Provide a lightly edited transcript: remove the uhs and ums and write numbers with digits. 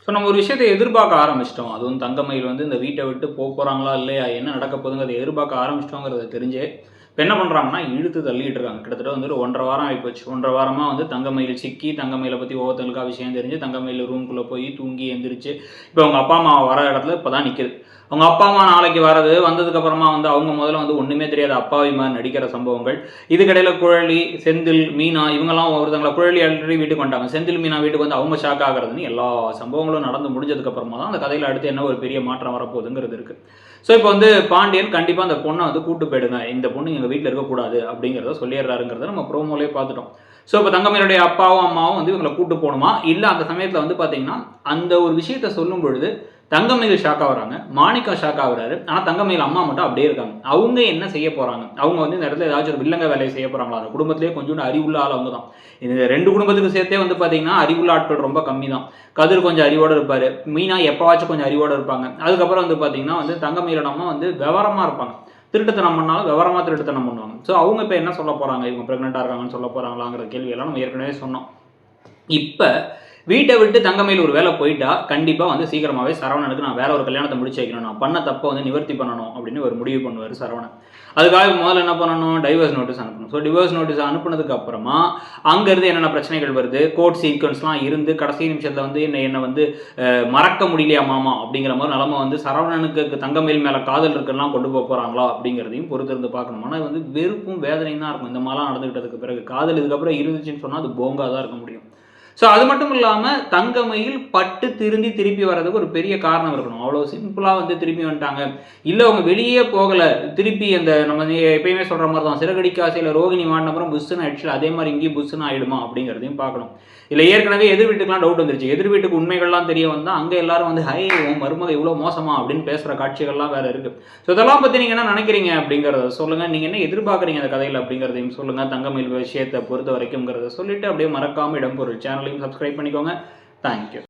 So நம்ம ஒரு விஷயத்தை எதிர்பார்க்க ஆரம்பிச்சிட்டோம். அதுவும் தங்கமயில் வந்து இந்த வீட்டை விட்டு போகிறாங்களா இல்லையா, என்ன நடக்க போகுதுங்கிறத எதிர்பார்க்க ஆரம்பிச்சிட்டோங்கிறத தெரிஞ்சு இப்போ என்ன பண்ணுறாங்கன்னா இழுத்து தள்ளிட்டு இருக்காங்க. கிட்டத்தட்ட வந்து ஒரு 1.5 வாரம் ஆகிப்போச்சு. 1.5 வாரமாக வந்து தங்கமயில் சிக்கி, தங்கமயிலை பற்றி ஒவ்வொருத்தங்களுக்கா விஷயம் தெரிஞ்சு, தங்கமயில் ரூம்குள்ளே போய் தூங்கி எந்திரிச்சு இப்போ அவங்க அப்பா அம்மா வர இடத்துல இப்போ தான் நிற்குது. அவங்க அப்பா அம்மா நாளைக்கு வரது வந்ததுக்கப்புறமா வந்து அவங்க முதல்ல வந்து ஒன்றுமே தெரியாத அப்பாவி மாதிரி நடிக்கிற சம்பவங்கள். இதுக்கடையில் குழலி, செந்தில், மீனா இவங்கெல்லாம் ஒருத்தங்களை குழலி ஆல்ரெடி வீட்டுக்கு வந்துட்டாங்க. செந்தில், மீனா வீட்டுக்கு வந்து அவங்க ஷாக் ஆகிறதுன்னு எல்லா சம்பவங்களும் நடந்து முடிஞ்சதுக்கப்புறமா தான் அந்த கதையில் அடுத்து என்ன ஒரு பெரிய மாற்றம் வரப்போகுதுங்கிறது இருக்குது. ஸோ இப்போ வந்து பாண்டியன் கண்டிப்பாக அந்த பொண்ணை வந்து கூட்டு போயிடுங்க, இந்த பொண்ணு எங்கள் வீட்டில் இருக்கக்கூடாது அப்படிங்கிறத சொல்லிடுறாருங்கிறத நம்ம ப்ரோமோலேயே பார்த்துட்டோம். ஸோ இப்போ தங்கமயிலுடைய அப்பாவும் அம்மாவும் வந்து இவங்களை கூட்டு போகணுமா, இல்லை அந்த சமயத்தில் வந்து பார்த்தீங்கன்னா அந்த ஒரு விஷயத்தை சொல்லும் பொழுது தங்கமயில் ஷாக் ஆகுறாங்க, மாணிக்கா ஷாக் ஆகுறாரு. ஆனால் தங்கமயில் அம்மா மட்டும் அப்படியே இருக்காங்க. அவங்க என்ன செய்ய போகிறாங்க, அவங்க வந்து இந்த இடத்துல ஏதாச்சும் ஒரு வில்லங்க வேலையை செய்ய போகிறாங்களா? அந்த குடும்பத்திலே கொஞ்சோண்டு அறிவுள்ள ஆள் அவங்க தான். இந்த 2 குடும்பத்துக்கு சேர்த்தே வந்து பார்த்தீங்கன்னா அறிவுள்ள ஆட்கள் ரொம்ப கம்மி தான். கதிர் கொஞ்சம் அறிவோடு இருப்பார், மீனா எப்போவாச்சும் கொஞ்சம் அறிவோடு இருப்பாங்க. அதுக்கப்புறம் வந்து பார்த்தீங்கன்னா வந்து தங்கமயிலோட அம்மா வந்து விவரமாக இருப்பாங்க. திருட்டுத்தனம் பண்ணாலும் விவரமாக திருட்டுத்தனம் பண்ணுவாங்க. ஸோ அவங்க இப்போ என்ன சொல்ல போகிறாங்க, இவங்க ப்ரெக்னெண்ட்டாக இருக்காங்கன்னு சொல்ல போகிறாங்களாங்கிற கேள்வியெல்லாம் நம்ம ஏற்கனவே சொன்னோம். இப்போ வீட்டை விட்டு தங்கமயில் ஒரு வேலை போயிட்டா கண்டிப்பாக வந்து சீக்கிரமாகவே சரவணனுக்கு நான் வேற ஒரு கல்யாணத்தை முடிச்சு வைக்கணும், நான் பண்ண தப்பை வந்து நிவர்த்தி பண்ணணும் அப்படின்னு ஒரு முடிவு பண்ணுவார் சரவணன். அதுக்காக முதல்ல என்ன பண்ணணும், டைவர்ஸ் நோட்டீஸ் அனுப்பணும். ஸோ டிவோர்ஸ் நோட்டீஸ் அனுப்புனதுக்கு அப்புறமா அங்கேருந்து என்னென்ன பிரச்சனைகள் வருது, கோர்ட் சீக்வன்ஸ்லாம் இருந்து கடைசி நிமிஷத்தில் வந்து என்னை வந்து மறக்க முடியலையா மாமா அப்படிங்கிற மாதிரி நிலமை வந்து சரவணனுக்கு தங்கமயில் மேலே காதல் இருக்குலாம் கொண்டு போக போகிறாங்களா அப்படிங்கிறதையும் பொறுத்து இருந்து பார்க்கணும். ஆனால் வந்து வெறுப்பும் வேதனையும் தான் இருக்கும் இந்த மாதிரிலாம் நடந்துக்கிட்டதுக்கு பிறகு. காதல் இதுக்கப்புறம் இருந்துச்சுன்னு சொன்னால் அது போங்காக தான் இருக்க முடியும். ஸோ அது மட்டும் இல்லாமல் தங்கமயில் பட்டு திருந்தி திருப்பி வர்றதுக்கு ஒரு பெரிய காரணம் இருக்கணும். அவ்வளோ சிம்பிளாக வந்து திருப்பி வந்துட்டாங்க, இல்லை அவங்க வெளியே போகலை, திருப்பி அந்த நம்ம எப்பயுமே சொல்கிற மாதிரி தான் சிறகடிக்க ஆசையில் ரோகிணி மாட்டினப்புறம் புஷ்ஷுன்னு ஆயிடுச்சு, அதே மாதிரி இங்கேயும் புஷ்ஷுன்னு ஆகிடுமா அப்படிங்கிறதையும் பார்க்கணும். இல்லை ஏற்கனவே எதிர் வீட்டுக்குலாம் டவுட் வந்துருச்சு, எதிர் வீட்டுக்கு உண்மைகள்லாம் தெரிய வந்தால் அங்கே எல்லாரும் வந்து ஹை உன் மருமக இவ்வளோ மோசமா அப்படின்னு பேசுகிற காட்சிகள்லாம் வேறு இருக்குது. ஸோ இதெல்லாம் பற்றி நீங்கள் என்ன நினைக்கிறீங்க அப்படிங்கிறத சொல்லுங்கள். நீங்கள் என்ன எதிர்பார்க்குறீங்க அந்த கதையில் அப்படிங்கிறதையும் சொல்லுங்கள். தங்கமயில் விஷயத்தை பொறுத்த வரைக்கும்ங்கிறத சொல்லிவிட்டு அப்படியே மறக்காமல் இடம்பொருள் சேனலையும் சப்ஸ்கிரைப் பண்ணிக்கோங்க. தேங்க்யூ.